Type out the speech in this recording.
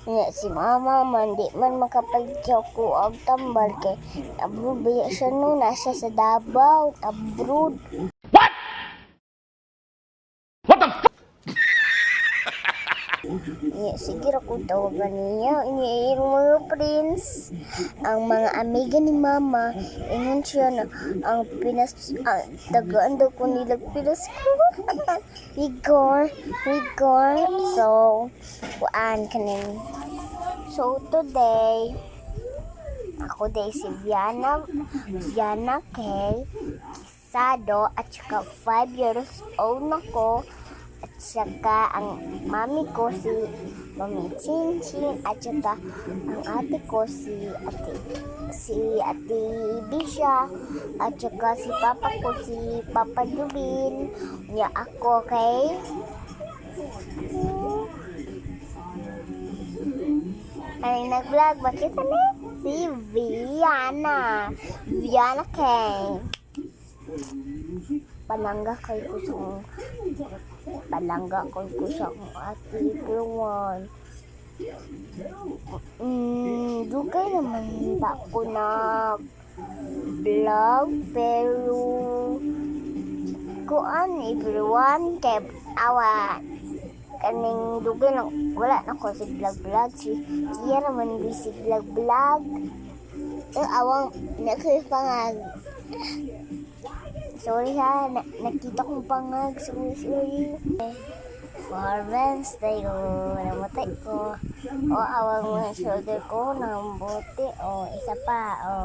Nya si mama man di man makapalit ko og tambal kay abroad baya siya no nasa sa Davao abroad. Nya sige ra ko tawagan niya iyang mga friends ang mga amiga ni mama ingon siya na ang pinas tagaan daw ko nila pinas ko. Igor so kuan kanin. So today ako day si Viana kay Kisado at saka 5 years old na ko at saka ang mami ko si Mami Chinchin at saka ang ate ko si Ate Bisha at saka si papa ko si Papa Jubin niya ako kay ay nag-vlog makita ni si Viana kay palangga ko sa ate Pirwan. Dugay naman ba ko nag-vlog pero kuan everyone kay awa kaning dugay lang wala na ko si vlog si Kia naman busy vlog awang nakipangag sorry ha nakita kong pangag sorry for Wednesday ko namatay ko o awang mga shoulder ko nambuti o isa pa o